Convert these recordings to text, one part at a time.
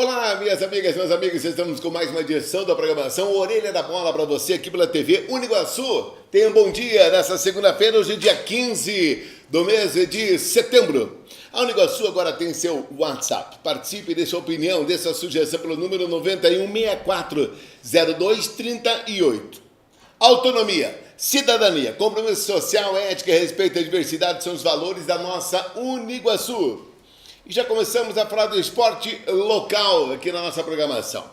Olá, minhas amigas, meus amigos, estamos com mais uma edição da programação Orelha da Bola para você aqui pela TV Uniguaçu. Tenha um bom dia nessa segunda-feira, hoje dia 15 do mês de setembro. A Uniguaçu agora tem seu WhatsApp. Participe, dê sua opinião, dê sua sugestão pelo número 91640238. Autonomia, cidadania, compromisso social, ética e respeito à diversidade são os valores da nossa Uniguaçu. E já começamos a falar do esporte local aqui na nossa programação.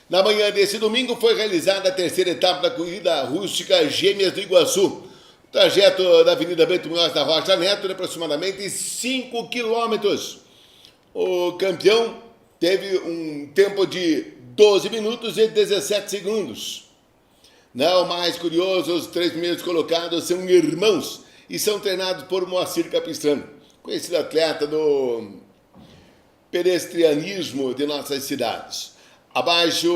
Na manhã desse domingo foi realizada a terceira etapa da corrida rústica Gêmeas do Iguaçu. O trajeto da Avenida Bento Munhoz da Rocha Neto de aproximadamente 5 quilômetros. O campeão teve um tempo de 12 minutos e 17 segundos. Não mais curioso, os 3 primeiros colocados são irmãos e são treinados por Moacir Capistrano, conhecido atleta do pedestrianismo de nossas cidades. Abaixo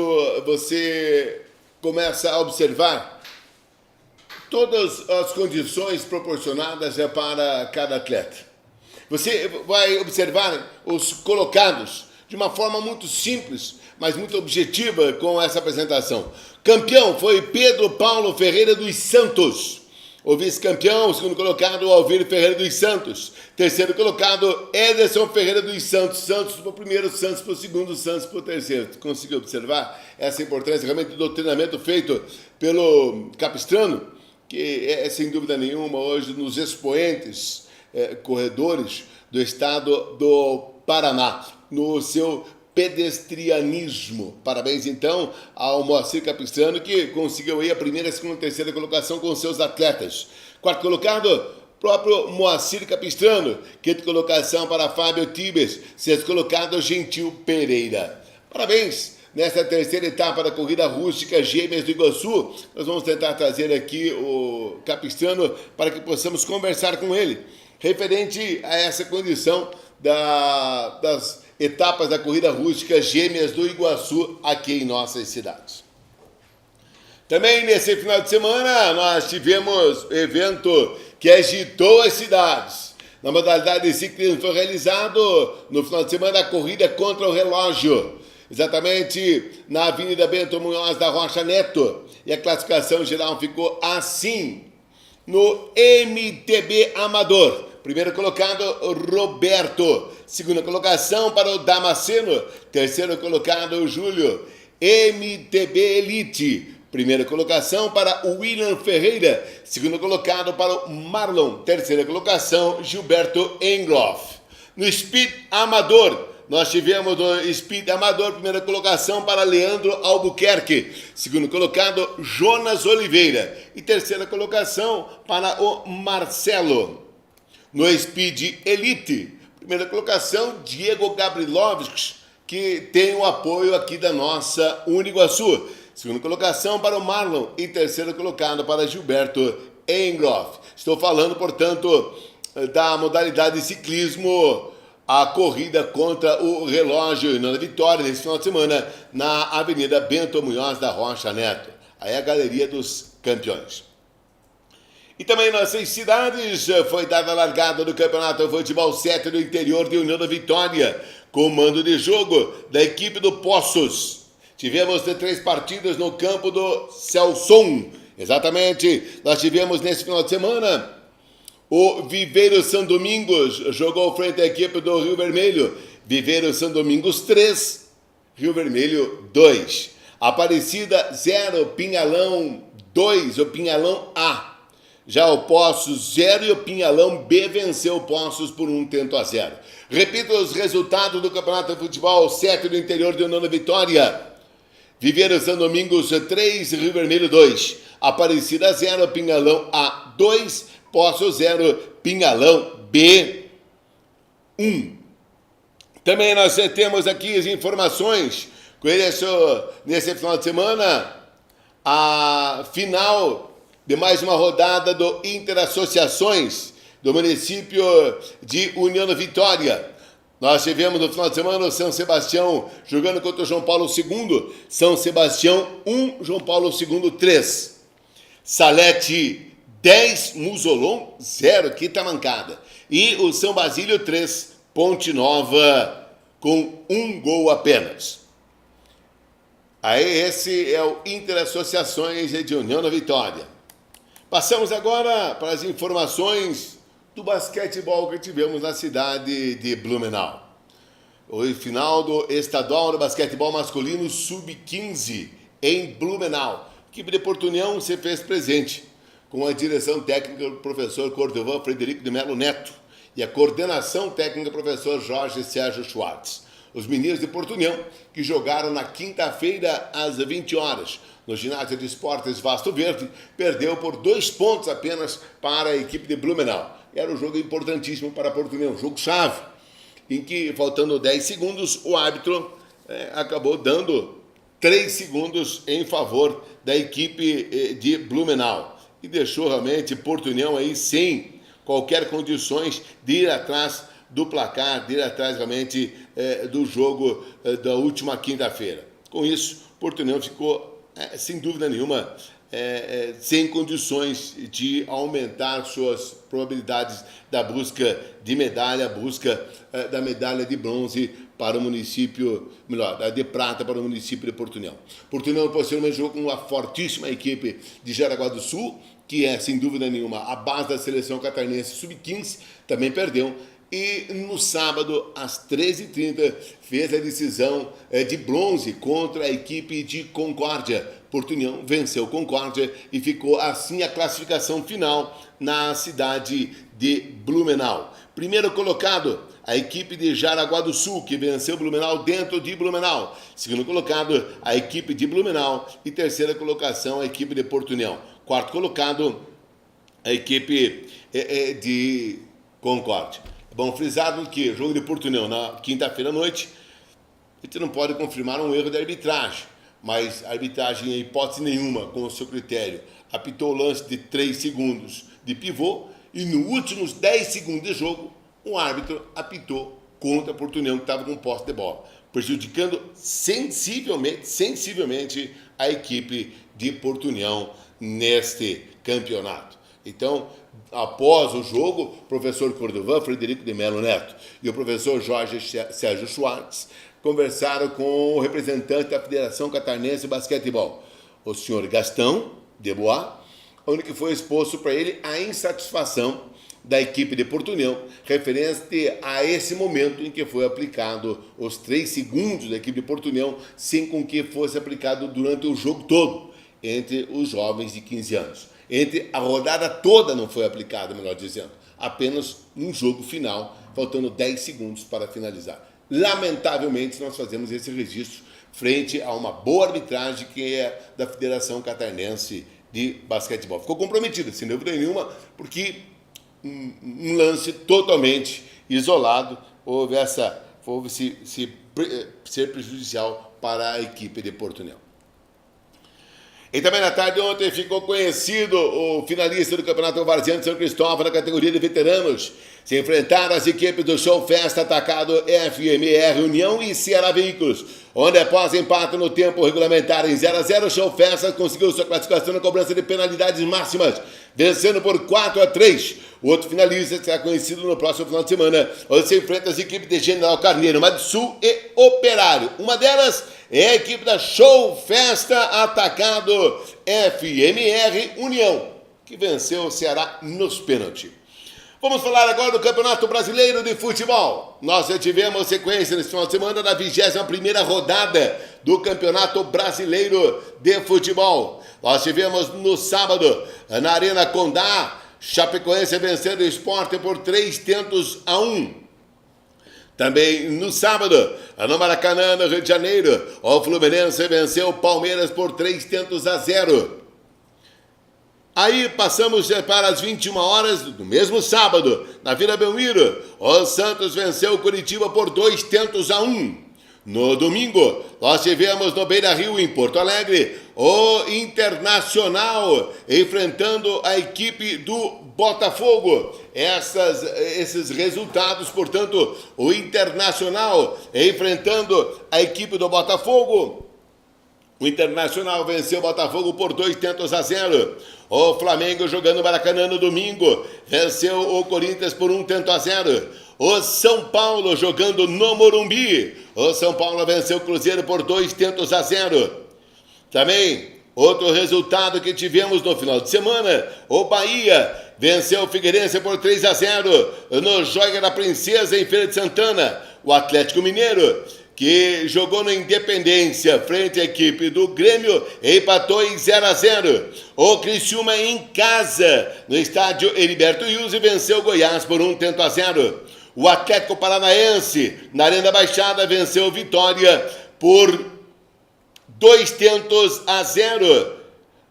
você começa a observar todas as condições proporcionadas para cada atleta. Você vai observar os colocados de uma forma muito simples, mas muito objetiva com essa apresentação. Campeão foi Pedro Paulo Ferreira dos Santos. O vice-campeão, o segundo colocado, Alviro Ferreira dos Santos. Terceiro colocado, Ederson Ferreira dos Santos. Santos para o primeiro, Santos para o segundo, Santos para o terceiro. Conseguiu observar essa importância realmente do treinamento feito pelo Capistrano, que é, sem dúvida nenhuma, hoje nos expoentes corredores do estado do Paraná, no seu pedestrianismo. Parabéns, então, ao Moacir Capistrano, que conseguiu aí a primeira, segunda e terceira colocação com seus atletas. Quarto colocado, próprio Moacir Capistrano. Quinta colocação para Fábio Tibes. Sexto colocado, Gentil Pereira. Parabéns! Nesta terceira etapa da corrida rústica Gêmeas do Iguaçu, nós vamos tentar trazer aqui o Capistrano para que possamos conversar com ele, referente a essa condição das etapas da corrida rústica Gêmeas do Iguaçu aqui em nossas cidades. Também nesse final de semana nós tivemos evento que agitou as cidades. Na modalidade de ciclismo foi realizado no final de semana a corrida contra o relógio, exatamente na Avenida Bento Munhoz da Rocha Neto. E a classificação geral ficou assim: no MTB Amador, primeiro colocado, Roberto. Segunda colocação para o Damasceno. Terceiro colocado, Júlio. MTB Elite. Primeira colocação para o William Ferreira. Segundo colocado para o Marlon. Terceira colocação, Gilberto Engloff. No Speed Amador, nós tivemos no Speed Amador, primeira colocação para Leandro Albuquerque. Segundo colocado, Jonas Oliveira. E terceira colocação para o Marcelo. No Speed Elite, primeira colocação, Diego Gabrilovski, que tem o apoio aqui da nossa Uniguaçu. Segunda colocação para o Marlon e terceiro colocado para Gilberto Engloff. Estou falando, portanto, da modalidade de ciclismo, a corrida contra o relógio e na vitória nesse final de semana na Avenida Bento Munhoz da Rocha Neto. Aí a galeria dos campeões. E também nas 6 cidades foi dada a largada do Campeonato de Futebol 7 do interior de União da Vitória, com mando de jogo da equipe do Poços. Tivemos 3 partidas no campo do Celson. Exatamente, nós tivemos nesse final de semana o Viveiro São Domingos jogou frente à equipe do Rio Vermelho. Viveiro São Domingos 3, Rio Vermelho 2. Aparecida 0, Pinhalão 2, o Pinhalão A. Já o Poços 0 e o Pinhalão B venceu o Poços por 1-0. Repito os resultados do Campeonato de Futebol 7 do interior de União da Vitória. Viveiro São Domingos 3, Rio Vermelho 2. Aparecida 0, Pinhalão A 2, Poços 0, Pinhalão B 1. Também nós temos aqui as informações com isso nesse final de semana, a final de mais uma rodada do Interassociações do município de União da Vitória. Nós tivemos no final de semana o São Sebastião jogando contra o João Paulo II. São Sebastião 1, João Paulo II 3. Salete 10, Musolon 0, quinta mancada. E o São Basílio 3, Ponte Nova com 1 gol apenas. Aí esse é o Interassociações de União da Vitória. Passamos agora para as informações do basquetebol que tivemos na cidade de Blumenau. O final do estadual do basquetebol masculino sub-15 em Blumenau. A equipe de Porto União se fez presente com a direção técnica do professor Cordovan Frederico de Melo Neto e a coordenação técnica do professor Jorge Sérgio Schwartz. Os meninos de Porto União, que jogaram na quinta-feira às 20 horas no ginásio de esportes Vasto Verde, perdeu por 2 pontos apenas para a equipe de Blumenau. Era um jogo importantíssimo para Porto União, um jogo-chave, em que, faltando 10 segundos, o árbitro acabou dando 3 segundos em favor da equipe de Blumenau e deixou realmente Porto União aí sem qualquer condições de ir atrás do placar, de ir atrás realmente do jogo da última quinta-feira. Com isso, Porto União ficou, sem dúvida nenhuma, sem condições de aumentar suas probabilidades da busca de medalha, busca da medalha de bronze para o município, melhor, de prata para o município de Porto União. Porto União posteriormente jogou com uma fortíssima equipe de Jaraguá do Sul, que é, sem dúvida nenhuma, a base da seleção catarinense sub-15, também perdeu. E no sábado, às 13h30, fez a decisão de bronze contra a equipe de Concórdia. Porto União venceu Concórdia e ficou assim a classificação final na cidade de Blumenau. Primeiro colocado, a equipe de Jaraguá do Sul, que venceu Blumenau dentro de Blumenau. Segundo colocado, a equipe de Blumenau. E terceira colocação, a equipe de Porto União. Quarto colocado, a equipe de Concórdia. Bom, frisado que o jogo de Porto União na quinta-feira à noite, a gente não pode confirmar um erro de arbitragem, mas a arbitragem, em hipótese nenhuma, com o seu critério, apitou o lance de 3 segundos de pivô e nos últimos 10 segundos de jogo, um árbitro apitou contra Porto União que estava com posse de bola, prejudicando sensivelmente a equipe de Porto União neste campeonato. Então, após o jogo, o professor Cordovan Frederico de Melo Neto e o professor Jorge Sérgio Schwartz conversaram com o representante da Federação Catarinense de Basquetebol, o senhor Gastão Debois, onde que foi exposto para ele a insatisfação da equipe de Porto União, referente a esse momento em que foi aplicado os 3 segundos da equipe de Porto União, sem com que fosse aplicado durante o jogo todo, entre os jovens de 15 anos. Entre a rodada toda não foi aplicada, melhor dizendo, apenas no jogo final, faltando 10 segundos para finalizar. Lamentavelmente, nós fazemos esse registro frente a uma boa arbitragem que é da Federação Catarinense de Basquetebol. Ficou comprometida, sem dúvida nenhuma, porque um lance totalmente isolado houve ser prejudicial para a equipe de Porto União. E também na tarde ontem ficou conhecido o finalista do Campeonato Varziano de São Cristóvão na categoria de veteranos. Se enfrentaram as equipes do Show Festa Atacado, FMR União e Ceará Veículos, onde após empate no tempo regulamentar em 0-0, o Show Festa conseguiu sua classificação na cobrança de penalidades máximas, vencendo por 4-3. O outro finalista será conhecido no próximo final de semana, onde se enfrenta as equipes de General Carneiro, Madsul e Operário. Uma delas é a equipe da Show Festa Atacado FMR União, que venceu o Ceará nos pênaltis. Vamos falar agora do Campeonato Brasileiro de Futebol. Nós já tivemos sequência nesse final de semana da 21ª rodada do Campeonato Brasileiro de Futebol. Nós tivemos no sábado, na Arena Condá, Chapecoense vencendo o Sport por 3-1. Também no sábado, no Maracanã, no Rio de Janeiro, o Fluminense venceu o Palmeiras por 3-0. Aí passamos para as 21 horas do mesmo sábado, na Vila Belmiro, o Santos venceu o Curitiba por 2-1. No domingo, nós tivemos no Beira-Rio, em Porto Alegre, o Internacional enfrentando a equipe do Botafogo. Esses resultados, portanto, o Internacional enfrentando a equipe do Botafogo. O Internacional venceu o Botafogo por 2-0. O Flamengo jogando Maracanã no domingo venceu o Corinthians por 1-0. O São Paulo jogando no Morumbi. O São Paulo venceu o Cruzeiro por 2-0. Também, outro resultado que tivemos no final de semana, o Bahia venceu o Figueirense por 3-0 no Joia da Princesa, em Feira de Santana. O Atlético Mineiro, que jogou na Independência frente à equipe do Grêmio, empatou em 0-0. O Criciúma, em casa, no estádio Heriberto Wilson, venceu o Goiás por 1-0. O Atlético Paranaense, na Arena Baixada, venceu o Vitória por 2-0.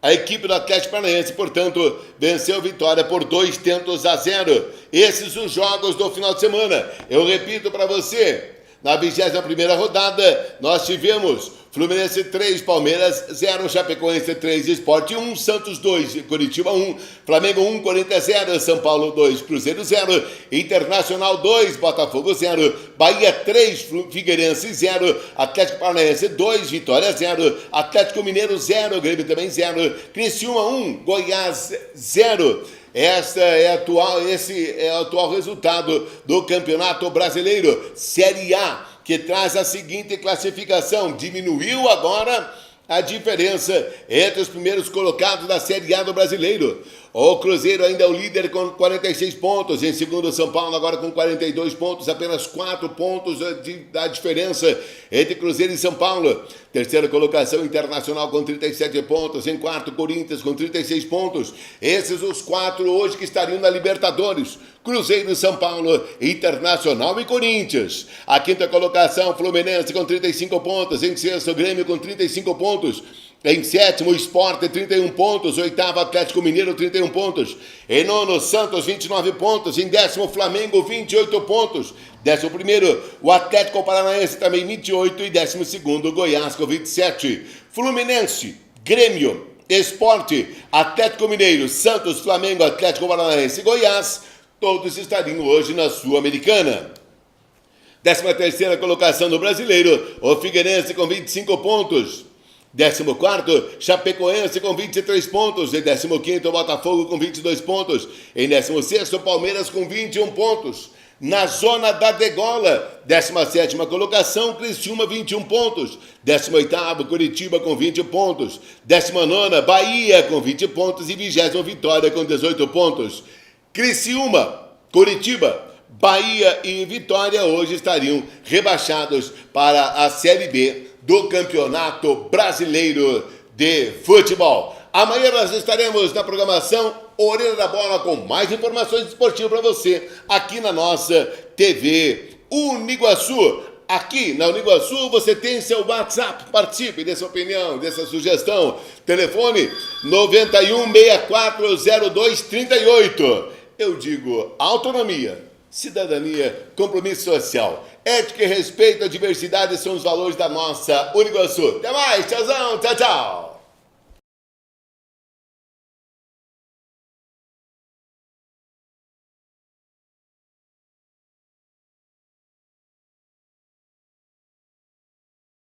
A equipe do Atlético Paranaense, portanto, venceu a Vitória por 2-0. Esses os jogos do final de semana. Eu repito para você, na 21ª rodada, nós tivemos Fluminense 3, Palmeiras 0, Chapecoense 3, Sport 1, Santos 2, Curitiba 1, Flamengo 1, Corinthians 0, São Paulo 2, Cruzeiro 0, Internacional 2, Botafogo 0, Bahia 3, Figueirense 0, Atlético Paranaense 2, Vitória 0, Atlético Mineiro 0, Grêmio também 0, Criciúma 1, Goiás 0. Esse é o atual resultado do Campeonato Brasileiro, Série A, que traz a seguinte classificação. Diminuiu agora a diferença entre os primeiros colocados da Série A do Brasileiro. O Cruzeiro ainda é o líder com 46 pontos. Em segundo, São Paulo agora com 42 pontos. Apenas 4 pontos da diferença entre Cruzeiro e São Paulo. Terceira colocação, Internacional com 37 pontos. Em quarto, Corinthians com 36 pontos. Esses os 4 hoje que estariam na Libertadores. Cruzeiro, São Paulo, Internacional e Corinthians. A quinta colocação, Fluminense com 35 pontos. Em sexto, Grêmio com 35 pontos. Em sétimo, Sport, 31 pontos. Oitavo, Atlético Mineiro, 31 pontos. Em nono, Santos, 29 pontos. Em décimo, Flamengo, 28 pontos. Décimo primeiro, o Atlético Paranaense, também 28. E décimo segundo, Goiás, com 27. Fluminense, Grêmio, Sport, Atlético Mineiro, Santos, Flamengo, Atlético Paranaense e Goiás, todos estariam hoje na Sul-Americana. 13ª colocação do Brasileiro, o Figueirense com 25 pontos. 14º, Chapecoense com 23 pontos. Em 15º, Botafogo com 22 pontos. Em 16º, Palmeiras com 21 pontos. Na zona da degola, 17ª colocação, Criciúma 21 pontos. 18º, Curitiba com 20 pontos. 19ª, Bahia com 20 pontos. E 20º, Vitória com 18 pontos. Criciúma, Curitiba, Bahia e Vitória hoje estariam rebaixados para a Série B do Campeonato Brasileiro de Futebol. Amanhã nós estaremos na programação Orelha da Bola com mais informações esportivas para você aqui na nossa TV Uniguaçu. Aqui na Uniguaçu você tem seu WhatsApp, participe dessa opinião, dessa sugestão. Telefone 91640238. Eu digo autonomia, cidadania, compromisso social, ética e respeito à diversidade são os valores da nossa Uniguaçu. Até mais, tchauzão, tchau, tchau.